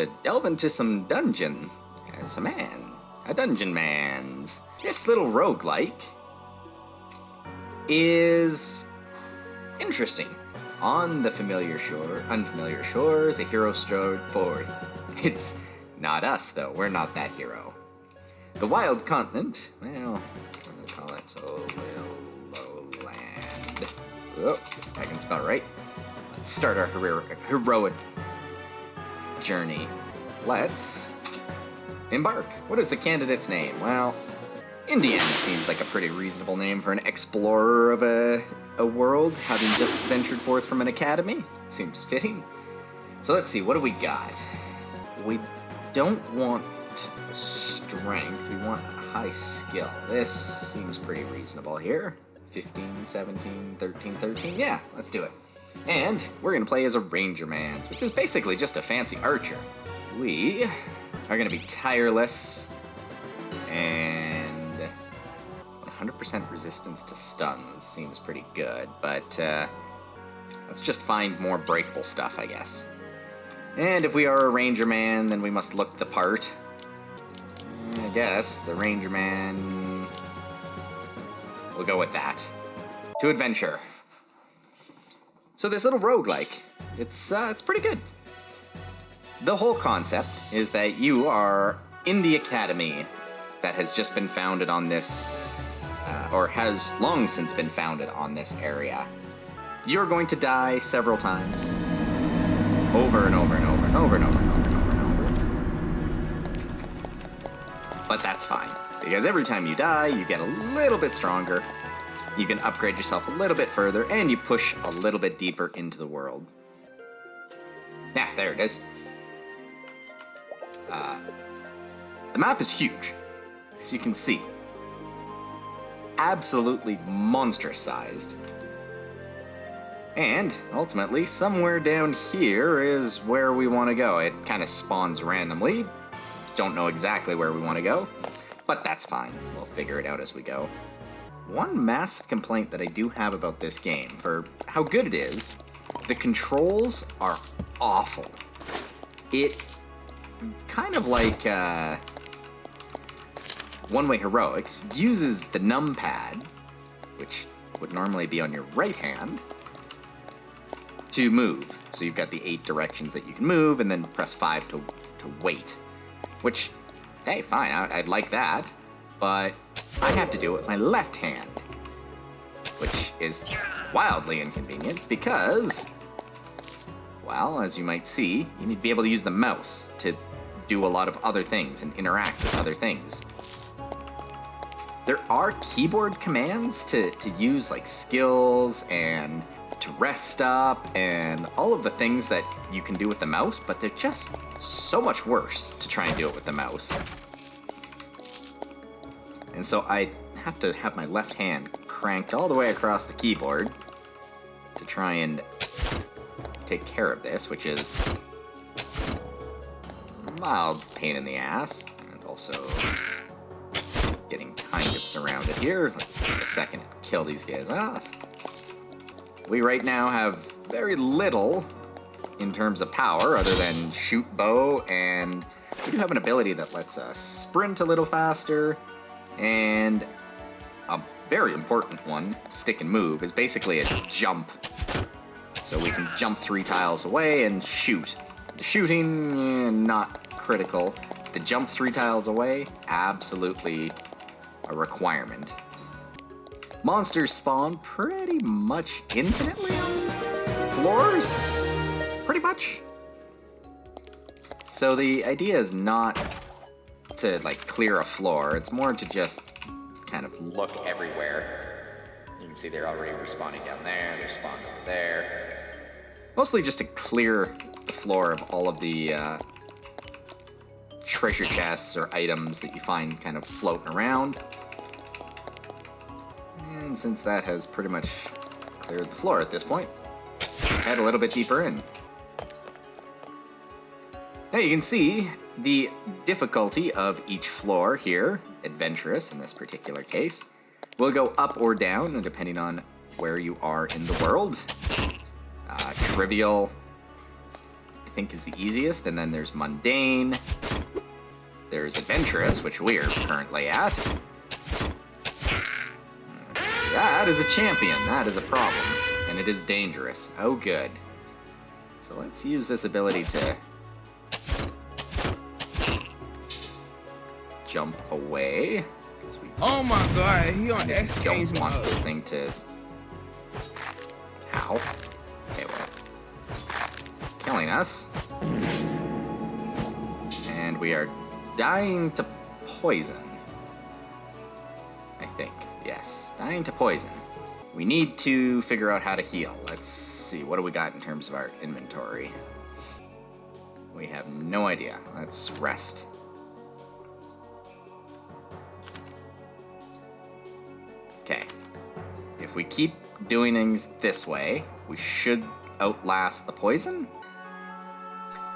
to delve into some dungeon as a man. A Dungeonmans. This little roguelike is interesting. On the unfamiliar shores, a hero strode forth. It's not us, though. We're not that hero. The wild continent, well, I'm gonna call it Soliloland. Oh, I can spell right. Let's start our heroic journey. Let's embark. What is the candidate's name? Well, Indian seems like a pretty reasonable name for an explorer of a world, having just ventured forth from an academy. It seems fitting. So let's see, what do we got? We don't want strength, we want high skill. This seems pretty reasonable here. 15, 17, 13, 13, yeah, let's do it. And we're gonna play as a Rangermans, which is basically just a fancy archer. We are gonna be tireless and 100% resistance to stuns seems pretty good, but let's just find more breakable stuff, I guess. And if we are a Rangerman, then we must look the part. I guess the Rangerman. We'll go with that. To adventure. So this little roguelike, it's pretty good. The whole concept is that you are in the academy that has just been founded on this, or has long since been founded on this area. You're going to die several times. Over and over and over and over and over and over and over and over. But that's fine, because every time you die, you get a little bit stronger. You can upgrade yourself a little bit further, and you push a little bit deeper into the world. Yeah, there it is. The map is huge, as you can see. Absolutely monstrous sized. And, ultimately, somewhere down here is where we want to go. It kind of spawns randomly. Don't know exactly where we want to go, but that's fine. We'll figure it out as we go. One massive complaint that I do have about this game, for how good it is, the controls are awful. It kind of like One Way Heroics uses the numpad, which would normally be on your right hand, to move. So you've got the 8 directions that you can move, and then press 5 to wait. Which, hey, fine, I'd like that, but I have to do it with my left hand, which is wildly inconvenient because, well, as you might see, you need to be able to use the mouse to do a lot of other things and interact with other things. There are keyboard commands to use, like skills and to rest up and all of the things that you can do with the mouse, but they're just so much worse to try and do it with the mouse. And so I have to have my left hand cranked all the way across the keyboard to try and take care of this, which is a mild pain in the ass, and also getting kind of surrounded here. Let's take a second to kill these guys off. We right now have very little in terms of power other than shoot bow, and we do have an ability that lets us sprint a little faster, and a very important one, stick and move, is basically a jump. So we can jump 3 tiles away and shoot. The shooting, not critical. The jump 3 tiles away, absolutely a requirement. Monsters spawn pretty much infinitely on floors? Pretty much. So the idea is not to, like, clear a floor. It's more to just kind of look everywhere. You can see they're already respawning down there. They're spawned over there. Mostly just to clear the floor of all of the treasure chests or items that you find kind of floating around. And since that has pretty much cleared the floor at this point, let's head a little bit deeper in. Now you can see the difficulty of each floor here, adventurous in this particular case, will go up or down depending on where you are in the world. Trivial, I think is the easiest, and then there's mundane. There's adventurous, which we're currently at. That is a champion. That is a problem. And it is dangerous. Oh, good. So let's use this ability to jump away. We oh my god, he on that. Don't want this thing to. Ow. Okay, well, it's killing us. And we are dying to poison. I think. Yes, dying to poison. We need to figure out how to heal. Let's see, what do we got in terms of our inventory? We have no idea. Let's rest. Okay. If we keep doing things this way, we should outlast the poison.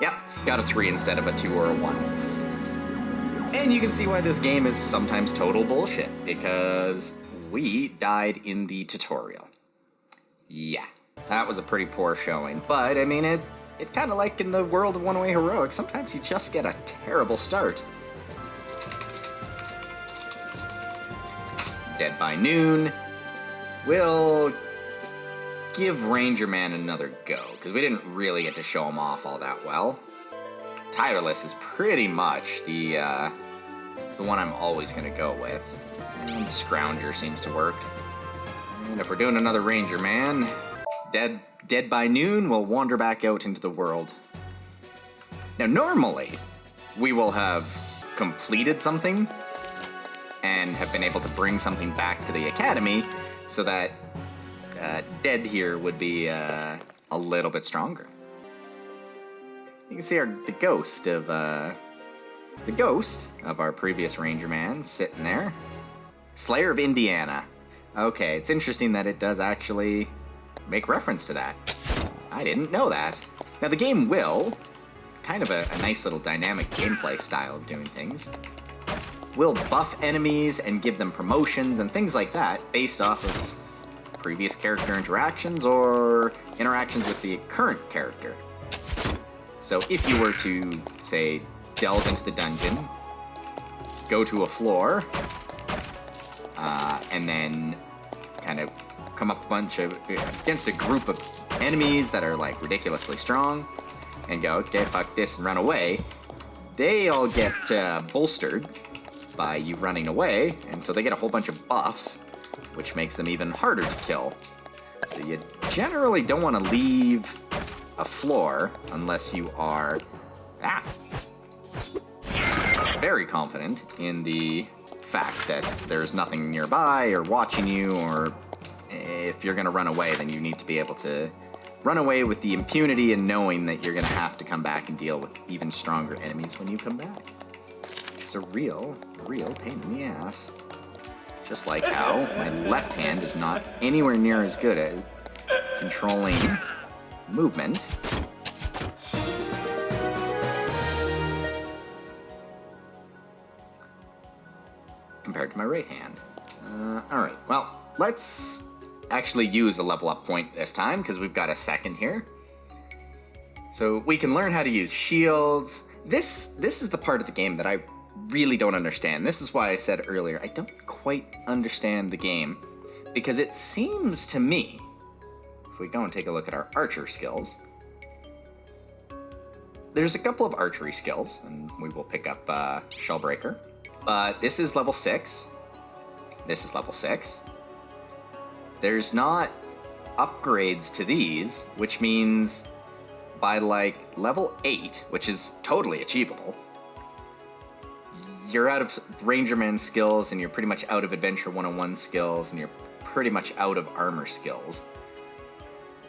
Yep, got a 3 instead of a 2 or a 1. And you can see why this game is sometimes total bullshit, because we died in the tutorial. Yeah, that was a pretty poor showing, but I mean, it kind of like in the world of one-way heroic, sometimes you just get a terrible start. Dead by noon. We'll give Rangerman another go, because we didn't really get to show him off all that well. Tireless is pretty much the one I'm always going to go with. And Scrounger seems to work. And if we're doing another Rangerman, dead by noon, we'll wander back out into the world. Now, normally, we will have completed something and have been able to bring something back to the academy so that dead here would be a little bit stronger. You can see the ghost of our previous Rangerman sitting there. Slayer of Indiana. Okay, it's interesting that it does actually make reference to that. I didn't know that. Now the game will, kind of a nice little dynamic gameplay style of doing things, will buff enemies and give them promotions and things like that based off of previous character interactions or interactions with the current character. So if you were to, say, delve into the dungeon, go to a floor, and then kind of come up against a group of enemies that are like ridiculously strong, and go, okay, fuck this, and run away, they all get bolstered by you running away, and so they get a whole bunch of buffs, which makes them even harder to kill. So you generally don't want to leave a floor unless you are very confident in the fact that there's nothing nearby or watching you, or if you're going to run away, then you need to be able to run away with the impunity and knowing that you're going to have to come back and deal with even stronger enemies when you come back. It's a real pain in the ass. Just like how my left hand is not anywhere near as good at controlling movement. Compared to my right hand. Alright, well, let's actually use a level up point this time, because we've got a second here. So we can learn how to use shields. This is the part of the game that I really don't understand. This is why I said earlier, I don't quite understand the game, because it seems to me, if we go and take a look at our archer skills, there's a couple of archery skills, and we will pick up Shellbreaker. But this is level 6. This is level 6. There's not upgrades to these, which means by like level 8, which is totally achievable, you're out of Rangerman skills, and you're pretty much out of Adventure 101 skills, and you're pretty much out of armor skills.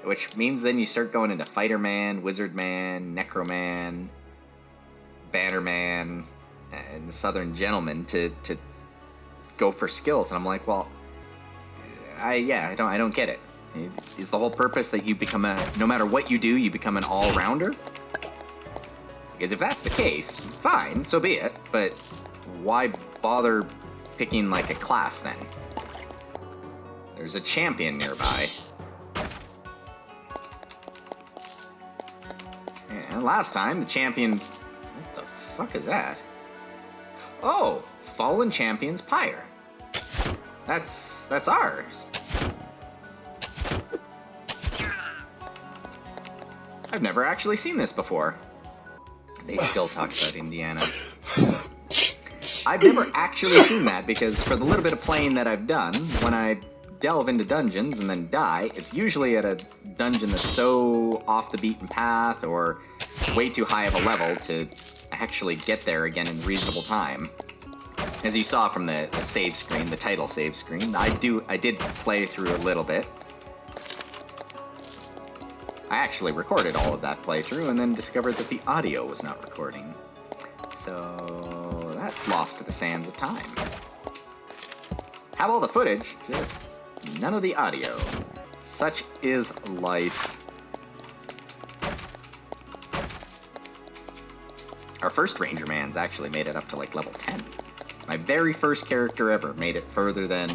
Which means then you start going into Fighterman, Wizardman, Necroman, Bannerman, and Southern Gentleman to go for skills. And I'm like, well, I don't get it. Is the whole purpose that you become no matter what you do, you become an all-rounder? Because if that's the case, fine, so be it, but why bother picking like a class then? There's a champion nearby. Yeah, last time, the champion... What the fuck is that? Oh! Fallen Champion's Pyre. That's ours. I've never actually seen this before. They still talk about Indiana. I've never actually seen that because for the little bit of playing that I've done, when I delve into dungeons and then die, it's usually at a dungeon that's so off the beaten path or way too high of a level to actually get there again in reasonable time. As you saw from the save screen, the title save screen, I did play through a little bit. I actually recorded all of that playthrough and then discovered that the audio was not recording. So that's lost to the sands of time. Have all the footage, just none of the audio. Such is life. Our first Rangermans actually made it up to like level 10. My very first character ever made it further than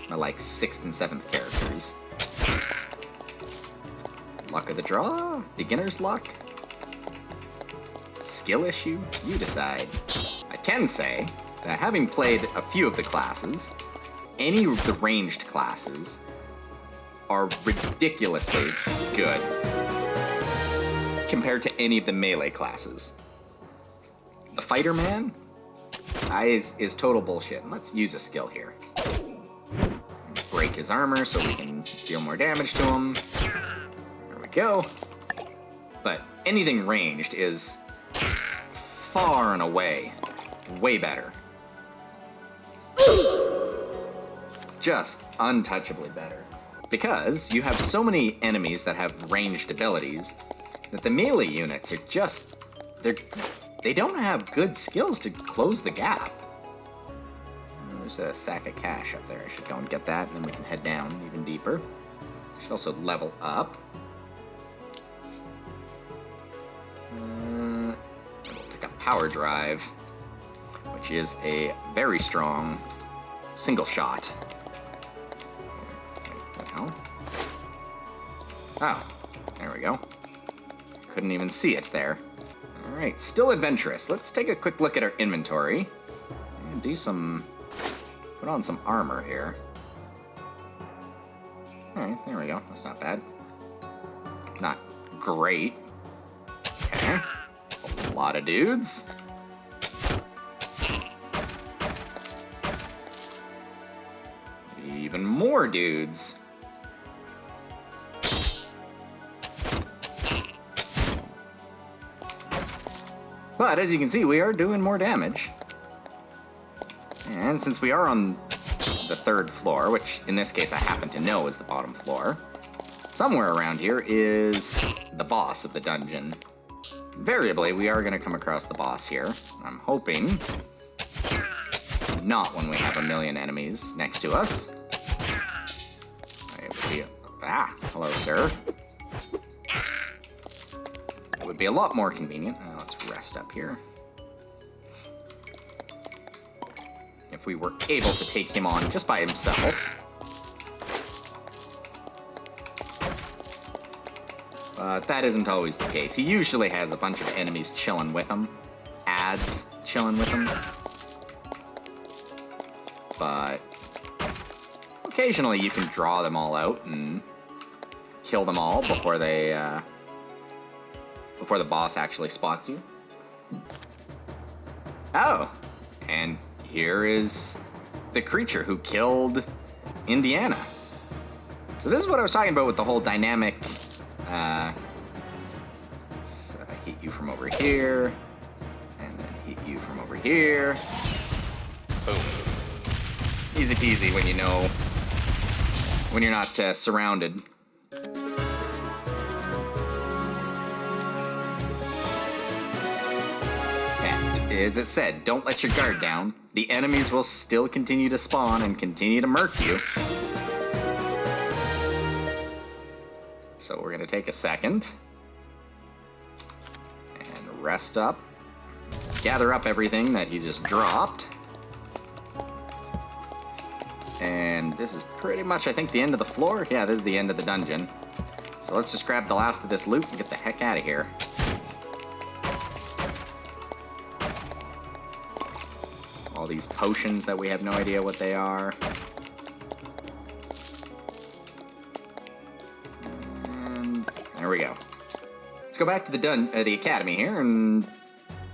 my like 6th and 7th characters. Luck of the draw? Beginner's luck? Skill issue? You decide. I can say that having played a few of the classes, any of the ranged classes are ridiculously good compared to any of the melee classes. The fighter man is total bullshit. Let's use a skill here. Break his armor so we can deal more damage to him. There we go. But anything ranged is far and away way better. Just untouchably better. Because you have so many enemies that have ranged abilities that the melee units are just... They don't have good skills to close the gap. There's a sack of cash up there. I should go and get that, and then we can head down even deeper. Should also level up. We'll pick up Power Drive, which is a very strong single shot. What the hell? Oh, there we go. Couldn't even see it there. Alright, still adventurous. Let's take a quick look at our inventory and put on some armor here. Alright, there we go. That's not bad. Not great. Okay. That's a lot of dudes. Even more dudes. But as you can see, we are doing more damage. And since we are on the 3rd floor, which in this case I happen to know is the bottom floor, somewhere around here is the boss of the dungeon. Invariably, we are going to come across the boss here. I'm hoping it's not when we have a million enemies next to us. Hello, sir. It would be a lot more convenient. Let's rest up here. If we were able to take him on just by himself. But that isn't always the case. He usually has a bunch of enemies chilling with him. Ads chilling with him. But occasionally you can draw them all out and kill them all before the boss actually spots you. Oh, and here is the creature who killed Indiana. So this is what I was talking about with the whole dynamic. Let's hit you from over here, and then hit you from over here. Boom. Easy peasy when when you're not surrounded. As it said, don't let your guard down. The enemies will still continue to spawn and continue to murk you. So we're going to take a second and rest up. Gather up everything that he just dropped. And this is pretty much, I think, the end of the floor. Yeah, this is the end of the dungeon. So let's just grab the last of this loot and get the heck out of here. these potions that we have no idea what they are. And there we go. Let's go back to the academy here and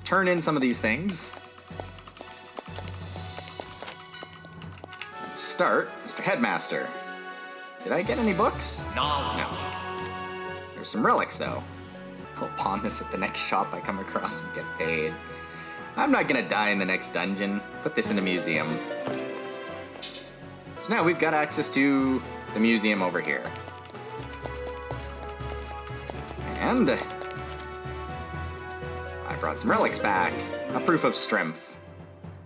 turn in some of these things. Start, Mr. Headmaster. Did I get any books? No. There's some relics, though. I'll pawn this at the next shop I come across and get paid. I'm not gonna die in the next dungeon. Put this in a museum. So now we've got access to the museum over here. And I brought some relics back. A proof of strength.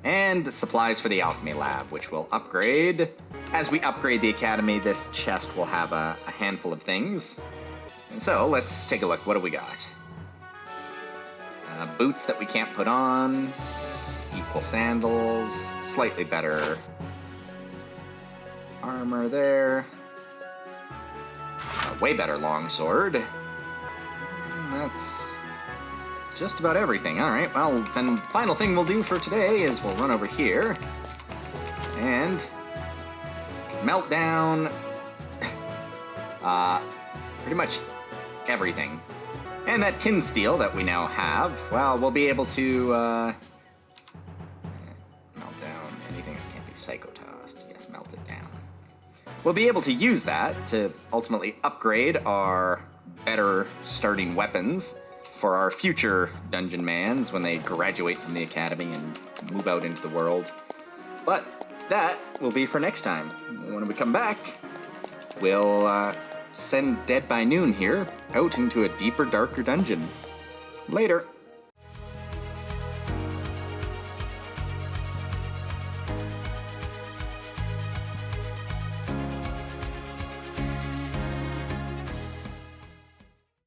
And supplies for the alchemy lab, which will upgrade. As we upgrade the academy, this chest will have a handful of things. And so, let's take a look. What do we got? Boots that we can't put on. Equal sandals. Slightly better armor there. A way better longsword. And that's just about everything. Alright, well, then the final thing we'll do for today is we'll run over here and melt down pretty much everything. And that tin steel that we now have, well, we'll be able to melt down anything that can't be psychotossed. Yes, melt it down. We'll be able to use that to ultimately upgrade our better starting weapons for our future Dungeonmans when they graduate from the academy and move out into the world. But that will be for next time. When we come back, we'll send Dead by Noon here out into a deeper, darker dungeon. Later.